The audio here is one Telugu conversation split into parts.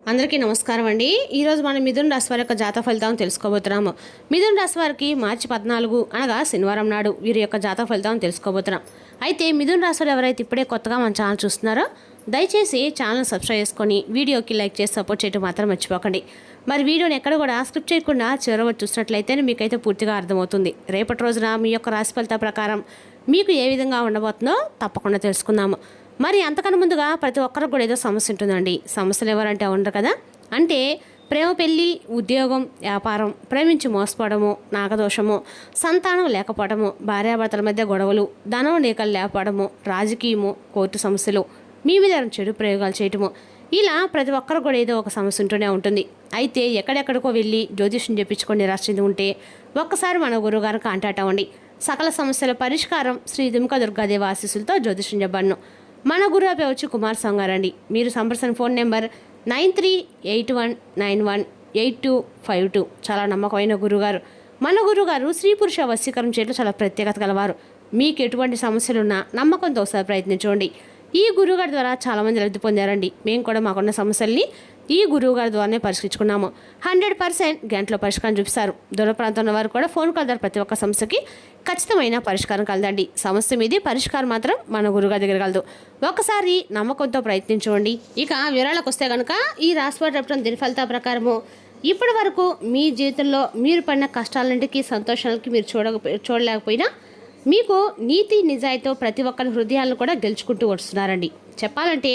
అందరికీ నమస్కారం అండి. ఈరోజు మనం మిథున రాశి వారి యొక్క జాతక ఫలితాలను తెలుసుకోబోతున్నాము. మిథున రాశి వారికి మార్చి 14 అనగా శనివారం నాడు వీరి యొక్క జాతక ఫలితాలను తెలుసుకోబోతున్నాం. అయితే మిథున రాశి వారు ఎవరైతే ఇప్పుడే కొత్తగా మన ఛానల్ చూస్తున్నారో దయచేసి ఛానల్ సబ్స్క్రైబ్ చేసుకొని వీడియోకి లైక్ చేసి సపోర్ట్ చేయడం మాత్రం మర్చిపోకండి. మరి వీడియోని ఎక్కడ కూడా స్క్రిప్ట్ చేయకుండా చివరి చూసినట్లయితే మీకైతే పూర్తిగా అర్థమవుతుంది. రేపటి రోజున మీ యొక్క రాశి ఫలిత ప్రకారం మీకు ఏ విధంగా ఉండబోతుందో తప్పకుండా తెలుసుకుందాము. మరి అంతకన్నా ముందుగా ప్రతి ఒక్కరికి కూడా ఏదో సమస్య ఉంటుందండి. సమస్యలు ఎవరంటే ఉండరు కదా. అంటే ప్రేమ, పెళ్ళి, ఉద్యోగం, వ్యాపారం, ప్రేమించి మోసపోవడము, నాగదోషము, సంతానం లేకపోవడము, భార్యాభర్తల మధ్య గొడవలు, ధనం లేకలు లేకపోవడము, రాజకీయము, కోర్టు సమస్యలు, మీ మీద చెడు ప్రయోగాలు చేయటము, ఇలా ప్రతి ఒక్కరు కూడా ఏదో ఒక సమస్య ఉంటూనే ఉంటుంది. అయితే ఎక్కడెక్కడికో వెళ్ళి జ్యోతిష్యం చెప్పించుకొని నిరాశ ఉంటే ఒక్కసారి మన గురువుగారు కాంటాక్ట్ అవ్వండి. సకల సమస్యల పరిష్కారం శ్రీ దుర్గా దుర్గాదేవి ఆశీస్సులతో జ్యోతిష్యం చెప్పను. మన గురువు వచ్చి కుమార్ సంగారండి. మీరు సంప్రదించిన ఫోన్ నెంబర్ 9381918252. చాలా నమ్మకమైన గురుగారు. మన గురుగారు స్త్రీ పురుష వశీకరణ చేయడం చాలా ప్రత్యేకత గలవారు. మీకు ఎటువంటి సమస్యలున్నా నమ్మకంతో ఒకసారి ప్రయత్నించండి. ఈ గురువుగారి ద్వారా చాలామంది లబ్ధి పొందారండి. మేము కూడా మాకున్న సమస్యల్ని ఈ గురువుగారి ద్వారానే పరిష్కరించుకున్నాము. 100% గంటలో పరిష్కారం చూపిస్తారు. దూర ప్రాంతంలో వారు కూడా ఫోన్ కాల్ ద్వారా ప్రతి ఒక్క సమస్యకి ఖచ్చితమైన పరిష్కారం కలదండి. సమస్య మీది పరిష్కారం మాత్రం మన గురువుగారి దగ్గర కలదు. ఒకసారి నమ్మకంతో ప్రయత్నించండి. ఇక వివరాలకు వస్తే కనుక ఈ రాశివారి చెప్పడం దీని ఫలిత ప్రకారము ఇప్పటి వరకు మీ జీవితంలో మీరు పడిన కష్టాలన్నింటికి సంతోషాలకి మీరు చూడలేకపోయినా మీకు నీతి నిజాయితీతో ప్రతి ఒక్కరి హృదయాలను కూడా గెలుచుకుంటూ వస్తున్నారండి. చెప్పాలంటే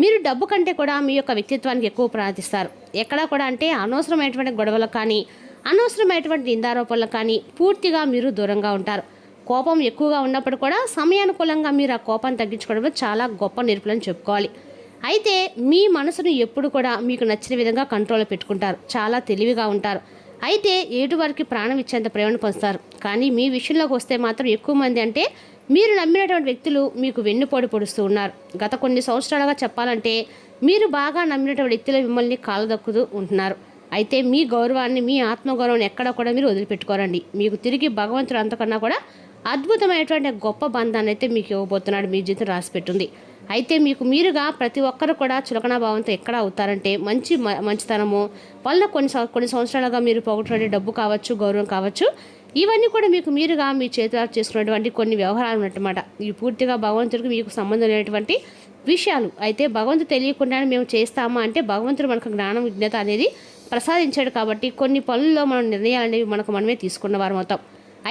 మీరు డబ్బు కంటే కూడా మీ యొక్క వ్యక్తిత్వానికి ఎక్కువ ప్రార్థిస్తారు. ఎక్కడా కూడా అంటే అనవసరమైనటువంటి గొడవలకు కానీ అనవసరమైనటువంటి నిందారోపణలకు కానీ పూర్తిగా మీరు దూరంగా ఉంటారు. కోపం ఎక్కువగా ఉన్నప్పుడు కూడా సమయానుకూలంగా మీరు ఆ కోపాన్ని తగ్గించుకోవడంలో చాలా గొప్ప నిరుపులని చెప్పుకోవాలి. అయితే మీ మనసును ఎప్పుడు కూడా మీకు నచ్చిన విధంగా కంట్రోల్లో పెట్టుకుంటారు. చాలా తెలివిగా ఉంటారు. అయితే ఏటు వారికి ప్రాణం ఇచ్చేంత ప్రేమను పంచుతారు. కానీ మీ విషయంలోకి వస్తే మాత్రం ఎక్కువ మంది అంటే మీరు నమ్మినటువంటి వ్యక్తులు మీకు వెన్నుపోటు పొడుస్తూ ఉన్నారు. గత కొన్ని సంవత్సరాలుగా చెప్పాలంటే మీరు బాగా నమ్మినటువంటి వ్యక్తులు మిమ్మల్ని కాలదక్కుతూ ఉంటున్నారు. అయితే మీ గౌరవాన్ని, మీ ఆత్మగౌరవాన్ని ఎక్కడ కూడా మీరు వదిలిపెట్టుకోరండి. మీకు తిరిగి భగవంతుడు అంతకన్నా కూడా అద్భుతమైనటువంటి గొప్ప బంధాన్ని అయితే మీకు ఇవ్వబోతున్నాడు. మీ జీవితం రాసిపెట్టుంది. అయితే మీకు మీరుగా ప్రతి ఒక్కరు కూడా చులకన భావంతో ఎక్కడ అవుతారంటే మంచితనము వల్ల కొన్ని సంవత్సరాలుగా మీరు పోగొట్టిన డబ్బు కావచ్చు, గౌరవం కావచ్చు, ఇవన్నీ కూడా మీకు మీరుగా మీ చేతిలో చేసుకున్నటువంటి కొన్ని వ్యవహారాలు ఉన్నమాట. ఇవి పూర్తిగా భగవంతుడికి మీకు సంబంధం లేనటువంటి విషయాలు. అయితే భగవంతుడు తెలియకుండానే మేము చేస్తామా అంటే భగవంతుడు మనకు జ్ఞానం, విజ్ఞత అనేది ప్రసాదించాడు. కాబట్టి కొన్ని పనుల్లో మనం నిర్ణయాలు అనేవి మనమే తీసుకున్నవారు మొత్తం.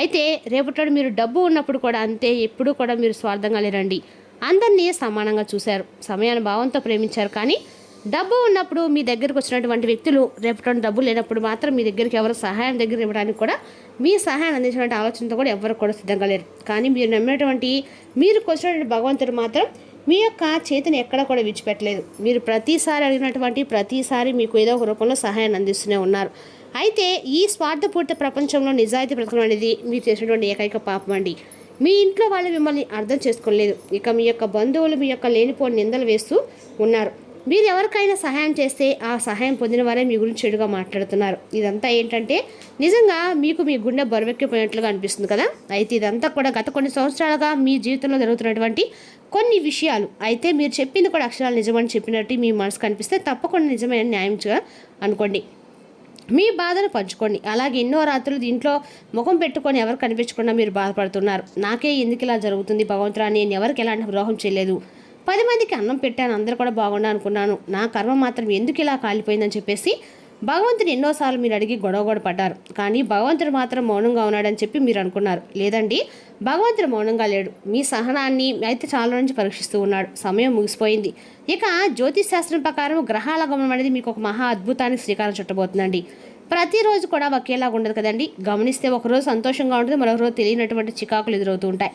అయితే రేపటి మీరు డబ్బు ఉన్నప్పుడు కూడా అంతే, ఎప్పుడూ కూడా మీరు స్వార్థంగా లేరండి. అందరినీ సమానంగా చూశారు, సమయాన్ని భావంతో ప్రేమించారు. కానీ డబ్బు ఉన్నప్పుడు మీ దగ్గరకు వచ్చినటువంటి వ్యక్తులు రేపటి డబ్బు లేనప్పుడు మాత్రం మీ దగ్గరికి ఎవరు సహాయం దగ్గర ఇవ్వడానికి కూడా మీ సహాయం అందించినటువంటి ఆలోచనతో కూడా ఎవరు కూడా సిద్ధంగా లేరు. కానీ మీరు నమ్మినటువంటి మీరు వచ్చినటువంటి భగవంతుడు మాత్రం మీ యొక్క చేతిని ఎక్కడ కూడా విడిచిపెట్టలేదు. మీరు ప్రతిసారి అడిగినటువంటి ప్రతిసారి మీకు ఏదో ఒక రూపంలో సహాయాన్ని అందిస్తూనే ఉన్నారు. అయితే ఈ స్వార్థపూర్తి ప్రపంచంలో నిజాయితీ బ్రతకడం అనేది మీరు చేసినటువంటి ఏకైక పాపం అండి. మీ ఇంట్లో వాళ్ళు మిమ్మల్ని అర్థం చేసుకోలేదు. ఇక మీ యొక్క బంధువులు మీ యొక్క లేనిపోని నిందలు వేస్తూ ఉన్నారు. మీరు ఎవరికైనా సహాయం చేస్తే ఆ సహాయం పొందిన వారే మీ గురించి చెడుగా మాట్లాడుతున్నారు. ఇదంతా ఏంటంటే నిజంగా మీకు మీ గుండె బరువెక్కిపోయినట్లుగా అనిపిస్తుంది కదా. అయితే ఇదంతా కూడా గత కొన్ని సంవత్సరాలుగా మీ జీవితంలో జరుగుతున్నటువంటి కొన్ని విషయాలు. అయితే మీరు చెప్పింది కూడా అక్షరాలు నిజమని చెప్పినట్టు మీ మనసు కనిపిస్తే తప్పకుండా నిజమైన న్యాయంగా అనుకోండి. మీ బాధను పంచుకోండి. అలాగే ఎన్నో రాత్రులు దీంట్లో ముఖం పెట్టుకొని ఎవరు కనిపించకుండా మీరు బాధపడుతున్నారు. నాకే ఎందుకు ఇలా జరుగుతుంది భగవంతుడా, నేను ఎవరికి ఎలాంటి ద్రోహం చేయలేదు, 10 మందికి అన్నం పెట్టాను, అందరూ కూడా బాగుండా అనుకున్నాను, నా కర్మ మాత్రం ఎందుకు ఇలా కాలిపోయిందని చెప్పేసి భగవంతుని ఎన్నోసార్లు మీరు అడిగి గొడవ పడ్డారు. కానీ భగవంతుడు మాత్రం మౌనంగా ఉన్నాడని చెప్పి మీరు అనుకున్నారు. లేదండి, భగవంతుడు మౌనంగా లేడు. మీ సహనాన్ని అయితే చాలా నుంచి పరీక్షిస్తూ ఉన్నాడు. సమయం ముగిసిపోయింది. ఇక జ్యోతిష్ శాస్త్రం ప్రకారం గ్రహాల గమనం అనేది మీకు ఒక మహా అద్భుతానికి శ్రీకారం చుట్టబోతుందండి. ప్రతిరోజు కూడా ఒకేలాగా ఉండదు కదండి. గమనిస్తే ఒకరోజు సంతోషంగా ఉంటుంది, మరొక రోజు తెలియనటువంటి చికాకులు ఎదురవుతూ ఉంటాయి.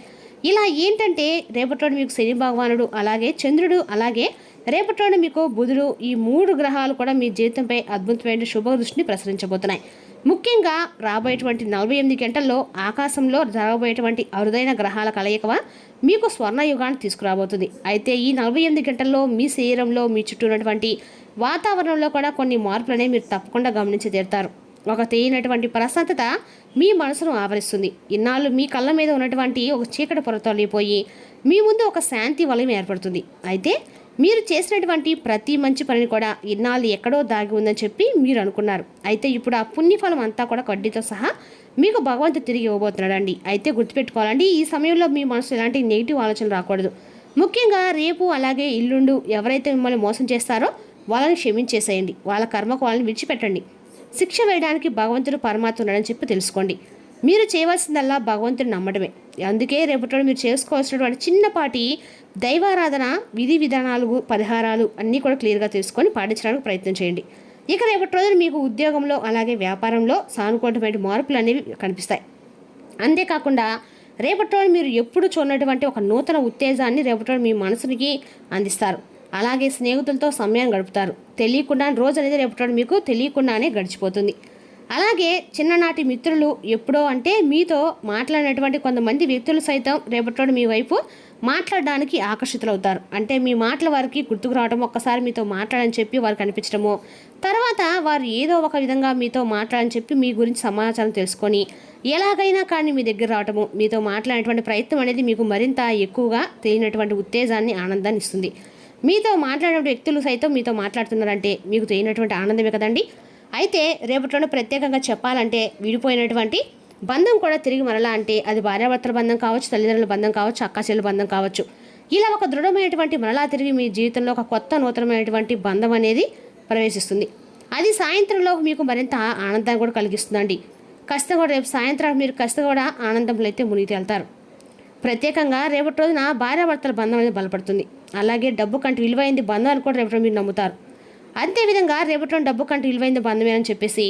ఇలా ఏంటంటే రేపటి మీకు శని భగవానుడు, అలాగే చంద్రుడు, అలాగే రేపటి మీకు బుధుడు, ఈ 3 గ్రహాలు కూడా మీ జీవితంపై అద్భుతమైన శుభ దృష్టిని ప్రసరించబోతున్నాయి. ముఖ్యంగా రాబోయేటువంటి 48 గంటల్లో ఆకాశంలో జరగబోయేటువంటి అరుదైన గ్రహాల కలయిక మీకు స్వర్ణయుగాన్ని తీసుకురాబోతుంది. అయితే ఈ 48 గంటల్లో మీ శరీరంలో, మీ చుట్టూ ఉన్నటువంటి వాతావరణంలో కూడా కొన్ని మార్పులనే మీరు తప్పకుండా గమనించి తీరుతారు. ఒక తెలియనటువంటి ప్రశాంతత మీ మనసును ఆవరిస్తుంది. ఇన్నాళ్ళు మీ కళ్ళ మీద ఉన్నటువంటి ఒక చీకటి పొర తొలగిపోయి మీ ముందు ఒక శాంతి వలయం ఏర్పడుతుంది. అయితే మీరు చేసినటువంటి ప్రతి మంచి పనిని కూడా ఇన్నాళ్ళు ఎక్కడో దాగి ఉందని చెప్పి మీరు అనుకున్నారు. అయితే ఇప్పుడు ఆ పుణ్యఫలం అంతా కూడా వడ్డీతో సహా మీకు భగవంతుడు తిరిగి ఇవ్వబోతున్నాడండి. అయితే గుర్తుపెట్టుకోవాలండి, ఈ సమయంలో మీ మనసు ఎలాంటి నెగిటివ్ ఆలోచనలు రాకూడదు. ముఖ్యంగా రేపు అలాగే ఇల్లుండు ఎవరైతే మిమ్మల్ని మోసం చేస్తారో వాళ్ళని క్షమించేసేయండి. వాళ్ళ కర్మకు వాళ్ళని విడిచిపెట్టండి. శిక్ష వేయడానికి భగవంతుడు పరమాత్మ ఉన్నాడని చెప్పి తెలుసుకోండి. మీరు చేయవలసిందల్లా భగవంతుని నమ్మడమే. అందుకే రేపటి మీరు చేసుకోవాల్సినటువంటి చిన్నపాటి దైవారాధన విధి విధానాలు పరిహారాలు అన్నీ కూడా క్లియర్గా తెలుసుకొని పాటించడానికి ప్రయత్నం చేయండి. ఇక రేపటి రోజున మీకు ఉద్యోగంలో అలాగే వ్యాపారంలో సానుకూలమైన మార్పులు అనేవి కనిపిస్తాయి. అంతేకాకుండా రేపటి రోజు మీరు ఎప్పుడు చూడనటువంటి ఒక నూతన ఉత్తేజాన్ని రేపటి రోజు మీ మనసునికి అందిస్తారు. అలాగే స్నేహితులతో సమయం గడుపుతారు. తెలియకుండా రోజు అనేది రేపటి రోజు మీకు తెలియకుండానే గడిచిపోతుంది. అలాగే చిన్ననాటి మిత్రులు ఎప్పుడో అంటే మీతో మాట్లాడినటువంటి కొంతమంది వ్యక్తులు సైతం రేపటి మీ వైపు మాట్లాడడానికి ఆకర్షితులవుతారు. అంటే మీ మాటల వారికి గుర్తుకు రావడం, ఒక్కసారి మీతో మాట్లాడని చెప్పి వారికి అనిపించడము, తర్వాత వారు ఏదో ఒక విధంగా మీతో మాట్లాడని చెప్పి మీ గురించి సమాచారం తెలుసుకొని ఎలాగైనా కానీ మీ దగ్గర రావటము, మీతో మాట్లాడేటువంటి ప్రయత్నం అనేది మీకు మరింత ఎక్కువగా తెలియనటువంటి ఉత్తేజాన్ని, ఆనందాన్ని ఇస్తుంది. మీతో మాట్లాడే వ్యక్తులు సైతం మీతో మాట్లాడుతున్నారంటే మీకు తెలియనటువంటి ఆనందమే కదండి. అయితే రేపటిలో ప్రత్యేకంగా చెప్పాలంటే విడిపోయినటువంటి బంధం కూడా తిరిగి మరలా, అంటే అది భార్యాభర్తల బంధం కావచ్చు, తల్లిదండ్రుల బంధం కావచ్చు, అక్కాచెల్లుల బంధం కావచ్చు, ఇలా ఒక దృఢమైనటువంటి మరలా తిరిగి మీ జీవితంలో ఒక కొత్త నూతనమైనటువంటి బంధం అనేది ప్రవేశిస్తుంది. అది సాయంత్రంలో మీకు మరింత ఆనందాన్ని కూడా కలిగిస్తుందండి. కష్టం కూడా రేపు సాయంత్రం మీరు కష్టం కూడా ఆనందంలో అయితే మునిగి తేలుతారు. ప్రత్యేకంగా రేపటి రోజున భార్యాభర్తల బంధం అనేది బలపడుతుంది. అలాగే డబ్బు కంటే విలువైంది బంధం అని కూడా రేపటి మీరు నమ్ముతారు. అంతేవిధంగా రేపటి డబ్బు కంటే విలువైంది బంధమే అని చెప్పేసి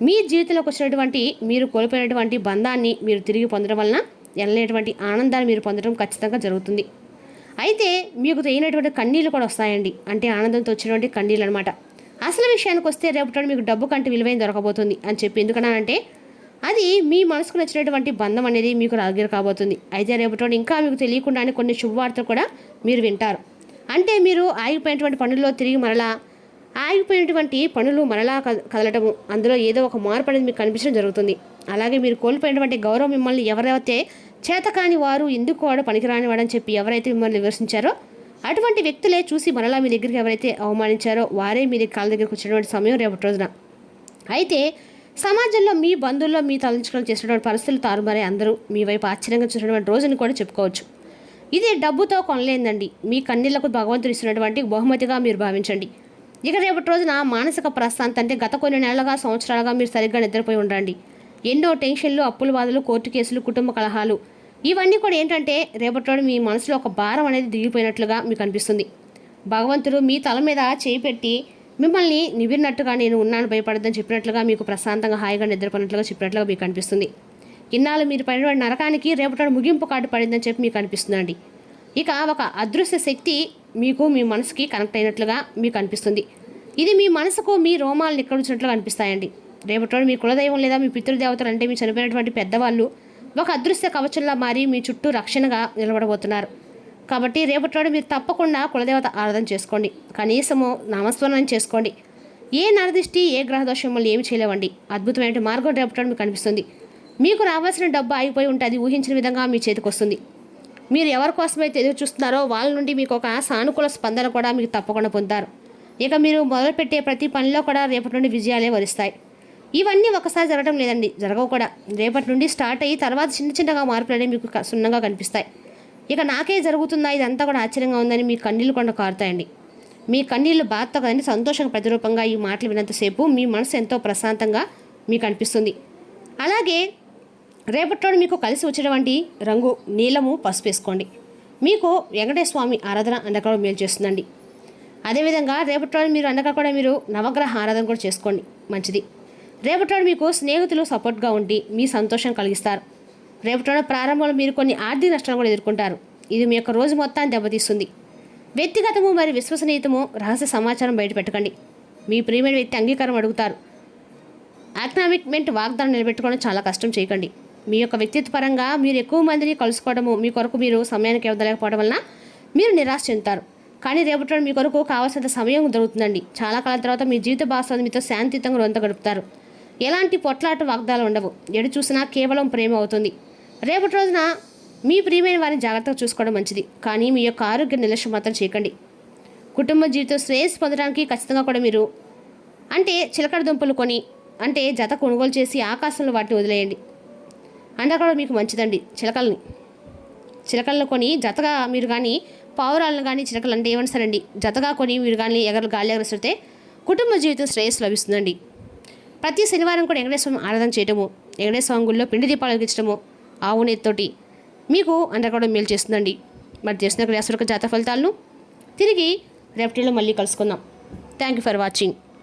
మీ జీవితంలోకి వచ్చినటువంటి మీరు కోల్పోయినటువంటి బంధాన్ని మీరు తిరిగి పొందడం వలన ఎనలేటువంటి ఆనందాన్ని మీరు పొందడం ఖచ్చితంగా జరుగుతుంది. అయితే మీకు తెలియనటువంటి కన్నీళ్ళు కూడా వస్తాయండి. అంటే ఆనందంతో వచ్చినటువంటి కన్నీళ్ళు అనమాట. అసలు విషయానికి వస్తే రేపటి మీకు డబ్బు కంటే విలువైంది దొరకబోతుంది అని చెప్పి ఎందుకన్నానంటే అది మీ మనసుకు నచ్చినటువంటి బంధం అనేది మీకు రాగిర కాబోతుంది. అయితే రేపటి ఇంకా మీకు తెలియకుండానే కొన్ని శుభవార్తలు కూడా మీరు వింటారు. అంటే మీరు ఆగిపోయినటువంటి పనుల్లో తిరిగి మరలా ఆగిపోయినటువంటి పనులు మరలా కదలటము, అందులో ఏదో ఒక మార్పు అనేది మీకు కనిపించడం జరుగుతుంది. అలాగే మీరు కోల్పోయినటువంటి గౌరవం, మిమ్మల్ని ఎవరైతే చేతకాని వారు, ఎందుకు వాడు పనికిరాని వాడని చెప్పి ఎవరైతే మిమ్మల్ని విమర్శించారో అటువంటి వ్యక్తులే చూసి మరలా మీ దగ్గరికి ఎవరైతే అవమానించారో వారే మీ కాళ్ళ దగ్గరికి వచ్చినటువంటి సమయం రేపటి రోజున. అయితే సమాజంలో మీ బంధువుల్లో మీ తలంచుకొని చేసినటువంటి పరిస్థితులు తారుమారే అందరూ మీ వైపు ఆశ్చర్యంగా చూసినటువంటి రోజుని కూడా చెప్పుకోవచ్చు. ఇది డబ్బుతో కొనలేదండి. మీ కన్నీళ్లకు భగవంతుడు ఇస్తున్నటువంటి బహుమతిగా మీరు భావించండి. ఇక రేపటి రోజున మానసిక ప్రశాంతత, అంటే గత కొన్ని నెలలుగా సంవత్సరాలుగా మీరు సరిగ్గా నిద్రపోయి ఉండండి. ఎన్నో టెన్షన్లు, అప్పుల బాధలు, కోర్టు కేసులు, కుటుంబ కలహాలు, ఇవన్నీ కూడా ఏంటంటే రేపటి రోజు మీ మనసులో ఒక భారం అనేది దిగిపోయినట్లుగా మీకు అనిపిస్తుంది. భగవంతుడు మీ తల మీద చేయి పెట్టి మిమ్మల్ని నివిరినట్టుగా నేను ఉన్నాను, భయపడద్దని చెప్పినట్లుగా మీకు ప్రశాంతంగా హాయిగా నిద్రపోయినట్లుగా చెప్పినట్లుగా మీకు అనిపిస్తుంది. ఇన్నాళ్ళు మీరు పడిన నరకానికి రేపటి ముగింపు కార్డు పడిందని చెప్పి మీకు అనిపిస్తుందండి. ఇక ఒక అదృశ్య శక్తి మీకు మీ మనసుకి కనెక్ట్ అయినట్లుగా మీకు అనిపిస్తుంది. ఇది మీ మనసుకు మీ రోమాలను నిక్కడించినట్లుగా అనిపిస్తాయండి. రేపటి మీ కులదైవం లేదా మీ పితృదేవతలు, అంటే మీ చనిపోయినటువంటి పెద్దవాళ్ళు ఒక అదృశ్య కవచంలా మారి మీ చుట్టూ రక్షణగా నిలబడబోతున్నారు. కాబట్టి రేపటి మీరు తప్పకుండా కులదేవత ఆరాధన చేసుకోండి. కనీసము నామస్మరణం చేసుకోండి. ఏ నరదిష్టి, ఏ గ్రహదోషం వల్ల ఏమి చేయలేవండి. అద్భుతమైన మార్గం రేపటి మీకు కనిపిస్తుంది. మీకు రావాల్సిన డబ్బు ఆగిపోయి ఉంటే అది ఊహించిన విధంగా మీ చేతికి వస్తుంది. మీరు ఎవరి కోసమైతే ఎదురు చూస్తున్నారో వాళ్ళ నుండి మీకు ఒక సానుకూల స్పందన కూడా మీకు తప్పకుండా పొందుతారు. ఇక మీరు మొదలుపెట్టే ప్రతి పనిలో కూడా రేపటి నుండి విజయాలే వరిస్తాయి. ఇవన్నీ ఒకసారి జరగడం లేదండి, జరగవు కూడా. రేపటి నుండి స్టార్ట్ అయ్యి తర్వాత చిన్న చిన్నగా మార్పులు అనేవి మీకు సున్నంగా కనిపిస్తాయి. ఇక నాకే జరుగుతుందా, ఇదంతా కూడా ఆశ్చర్యంగా ఉందని మీ కన్నీళ్ళు కొండ కారుతాయండి. మీ కన్నీళ్ళు బాధతో కదండి సంతోషంగా ప్రతిరూపంగా ఈ మాటలు వినంతసేపు మీ మనసు ఎంతో ప్రశాంతంగా మీకు అనిపిస్తుంది. అలాగే రేపటి మీకు కలిసి వచ్చేటువంటి రంగు నీలము, పసుపు వేసుకోండి. మీకు వెంకటేశ్వర స్వామి ఆరాధన అండగా మేలు చేస్తుందండి. అదేవిధంగా రేపటి మీరు అండగా కూడా మీరు నవగ్రహ ఆరాధన కూడా చేసుకోండి, మంచిది. రేపటి మీకు స్నేహితులు సపోర్ట్గా ఉండి మీ సంతోషం కలిగిస్తారు. రేపటి ప్రారంభంలో మీరు కొన్ని ఆర్థిక నష్టాలు కూడా ఎదుర్కొంటారు. ఇది మీ యొక్క రోజు మొత్తాన్ని దెబ్బతీస్తుంది. వ్యక్తిగతము మరియు విశ్వసనీయతము, రహస్య సమాచారం బయట పెట్టకండి. మీ ప్రియమైన వ్యక్తి అంగీకారం అడుగుతారు. అక్నామిక్మెంట్ వాగ్దానం నిలబెట్టుకోవడం చాలా కష్టం చేయకండి. మీ యొక్క వ్యక్తిత్వ పరంగా మీరు ఎక్కువ మందిని కలుసుకోవడము, మీ కొరకు మీరు సమయానికి ఇవ్వలేకపోవడం వలన మీరు నిరాశ చెందుతారు. కానీ రేపటి మీ కొరకు కావాల్సినంత సమయం దొరుకుతుందండి. చాలా కాలం తర్వాత మీ జీవిత భాగస్వామి మీతో శాంతియుతంగా రొంత గడుపుతారు. ఎలాంటి పొట్లాట వాగ్దానాలు ఉండవు. ఎడు చూసినా కేవలం ప్రేమ అవుతుంది. రేపటి రోజున మీ ప్రియమైన వారిని జాగ్రత్తగా చూసుకోవడం మంచిది. కానీ మీ యొక్క ఆరోగ్య నిర్లక్ష్యం మాత్రం చేయకండి. కుటుంబ జీవితం శ్రేయస్సు పొందడానికి ఖచ్చితంగా కూడా మీరు అంటే చిలకడ దుంపలు కొని అంటే జత కొనుగోలు చేసి ఆకాశంలో వాటిని వదిలేయండి. అంటే కూడా మీకు మంచిదండి. చిలకలను కొని జతగా మీరు కానీ పావురాలను కానీ చిలకలు అంటే ఏమన్నా సరే అండి జతగా కొని మీరు కానీ గాలి ఎగరసితే కుటుంబ జీవితం శ్రేయస్సు లభిస్తుందండి. ప్రతి శనివారం కూడా వెంకటేశ్వరం ఆరాధన చేయటము, వెంకటేశ్వరం గుళ్ళో పిండి దీపాలు వెలిగించడము ఆవు నెయ్యితోటి మీకు అందరూ కూడా మేలు చేస్తుందండి. మరి చేసిన క్రియాశులక జాతక ఫలితాలను తిరిగి రేపటిలో మళ్ళీ కలుసుకుందాం. Thank you for watching.